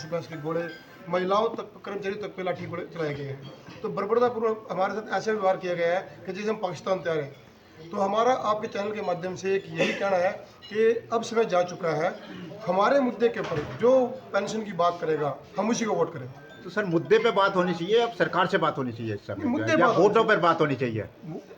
आशुतोष के गोले, महिलाओं तक, कर्मचारियों तक पे लाठी गोले चलाए गए हैं। तो बर्बरतापूर्वक हमारे साथ ऐसा व्यवहार किया गया है कि जैसे हम पाकिस्तान तैयार हैं। तो हमारा आपके चैनल के माध्यम से एक यही कहना है कि अब समय जा चुका है, हमारे मुद्दे के ऊपर जो पेंशन की बात करेगा हम उसी को वोट करें। तो सर मुद्दे पे बात होनी चाहिए, अब सरकार से बात होनी चाहिए इस समय, मुद्दे या बात वोटों पर बात होनी चाहिए?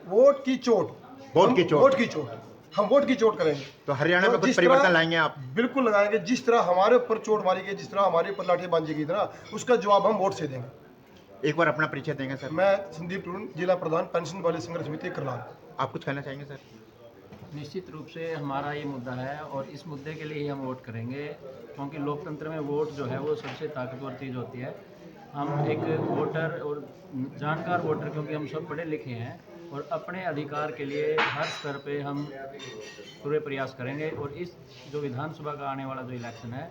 वोट की चोट, वोट की चोट। वोट की चोट, हम वोट की चोट करेंगे। तो हरियाणा में कुछ जिस परिवर्तन तरह लाएंगे आप? बिल्कुल लगाएंगे, जिस तरह हमारे ऊपर चोट मारी गई, जिस तरह हमारे ऊपर लाठी बांधी गई ना, उसका जवाब हम वोट से देंगे। एक बार अपना परिचय देंगे सर? मैं संदीप टूडन, जिला प्रधान पेंशन वाली संघर्ष समिति करनाल। आप कुछ कहना चाहेंगे सर? निश्चित रूप से हमारा ये मुद्दा है और इस मुद्दे के लिए ही हम वोट करेंगे, क्योंकि लोकतंत्र में वोट जो है वो सबसे ताकतवर चीज़ होती है। हम एक वोटर और जानकार वोटर, क्योंकि हम सब पढ़े लिखे हैं और अपने अधिकार के लिए हर स्तर पे हम पूरे प्रयास करेंगे। और इस जो विधानसभा का आने वाला जो इलेक्शन है,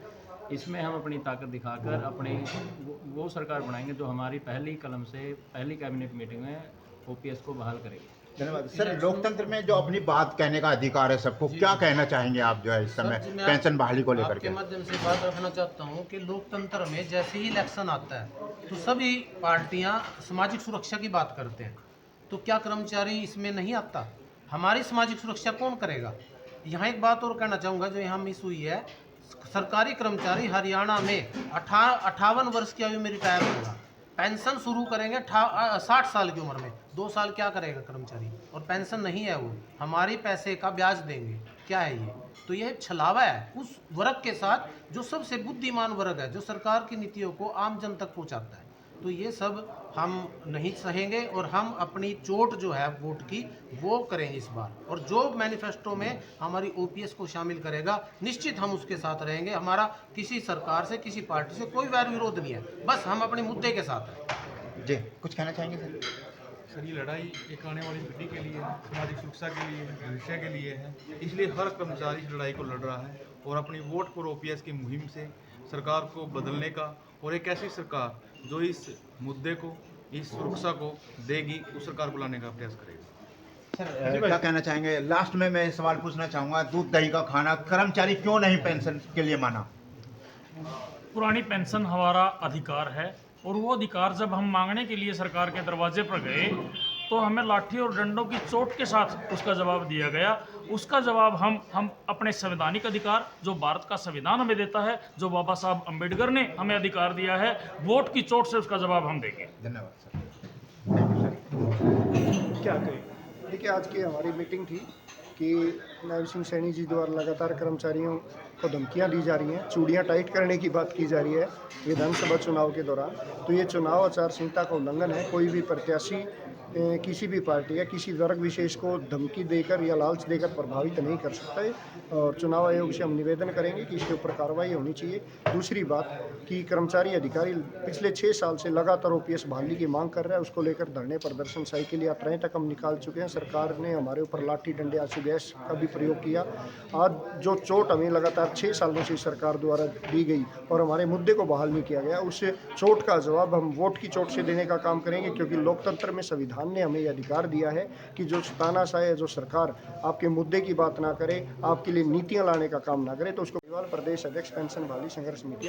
इसमें हम अपनी ताकत दिखाकर अपनी वो सरकार बनाएंगे जो हमारी पहली कलम से पहली कैबिनेट मीटिंग में ओपीएस को बहाल करेगी। धन्यवाद सर। लोकतंत्र में जो अपनी बात कहने का अधिकार है सबको, क्या कहना चाहेंगे आप जो है इस समय पेंशन बहाली को लेकर के? आपके माध्यम से बात रखना चाहता हूं कि लोकतंत्र में जैसे ही इलेक्शन आता है तो सभी पार्टियां सामाजिक सुरक्षा की बात करते हैं, तो क्या कर्मचारी इसमें नहीं आता? हमारी सामाजिक सुरक्षा कौन करेगा? यहाँ एक बात और कहना चाहूँगा जो यहाँ मिस हुई है, सरकारी कर्मचारी हरियाणा में 58 वर्ष की आयु में रिटायर होगा, पेंशन शुरू करेंगे 60 साल की उम्र में। 2 साल क्या करेगा कर्मचारी? और पेंशन नहीं है, वो हमारी पैसे का ब्याज देंगे। क्या है ये? तो ये छलावा है उस वर्ग के साथ जो सबसे बुद्धिमान वर्ग है, जो सरकार की नीतियों को आम जन तक पहुंचाता है। तो ये सब हम नहीं सहेंगे और हम अपनी चोट जो है वोट की वो करेंगे इस बार। और जो मैनिफेस्टो में हमारी ओपीएस को शामिल करेगा, निश्चित हम उसके साथ रहेंगे। हमारा किसी सरकार से, किसी पार्टी से कोई वैर विरोध नहीं है, बस हम अपने मुद्दे के साथ हैं। जी, कुछ कहना चाहेंगे सर? सर, ये लड़ाई एक आने वाली पीढ़ी के लिए है, सामाजिक सुरक्षा के लिए है, भविष्य के लिए है। इसलिए हर कर्मचारी इस लड़ाई को लड़ रहा है और अपनी वोट फॉर ओपीएस की मुहिम से सरकार को बदलने का, और एक ऐसी सरकार जो इस मुद्दे को, इस सुरक्षा को देगी, उस सरकार को लाने का प्रयास करेगी। सर क्या कहना चाहेंगे? लास्ट में मैं सवाल पूछना चाहूँगा, दूध दही का खाना कर्मचारी क्यों नहीं पेंशन के लिए माना? पुरानी पेंशन हमारा अधिकार है और वो अधिकार जब हम मांगने के लिए सरकार के दरवाजे पर गए तो हमें लाठी और डंडों की चोट के साथ उसका जवाब दिया गया। उसका जवाब हम अपने संवैधानिक अधिकार, जो भारत का संविधान हमें देता है, जो बाबा साहब अम्बेडकर ने हमें अधिकार दिया है, वोट की चोट से उसका जवाब हम देंगे। धन्यवाद सर। Thank you sir. क्या करें? देखिए, आज की हमारी मीटिंग थी कि नैब सिंह सैनी जी द्वारा लगातार कर्मचारियों को धमकियां दी जा रही हैं, चूड़ियां टाइट करने की बात की जा रही है विधानसभा चुनाव के दौरान। तो ये चुनाव आचार संहिता का उल्लंघन है। कोई भी प्रत्याशी किसी भी पार्टी या किसी वर्ग विशेष को धमकी देकर या लालच देकर प्रभावित नहीं कर सकता है। और चुनाव आयोग से हम निवेदन करेंगे कि इसके ऊपर कार्रवाई होनी चाहिए। दूसरी बात कि कर्मचारी अधिकारी पिछले 6 साल से लगातार ओपीएस बहाली की मांग कर रहा है, उसको लेकर धरने प्रदर्शन साइकिल यात्राएं तक हम निकाल चुके हैं। सरकार ने हमारे ऊपर लाठी डंडे आंसू गैस का भी प्रयोग किया। आज जो चोट हमें लगातार 6 सालों से सरकार द्वारा दी गई और हमारे मुद्दे को बहाल नहीं किया गया, उस चोट का जवाब हम वोट की चोट से देने का काम करेंगे। क्योंकि लोकतंत्र में संविधान ने हमें यह अधिकार दिया है कि जो तानाशाह है, जो सरकार आपके मुद्दे की बात ना करे, आपके लिए नीतियां लाने का काम ना करे, तो उसको प्रदेश अध्यक्ष पेंशन बहाली संघर्ष समिति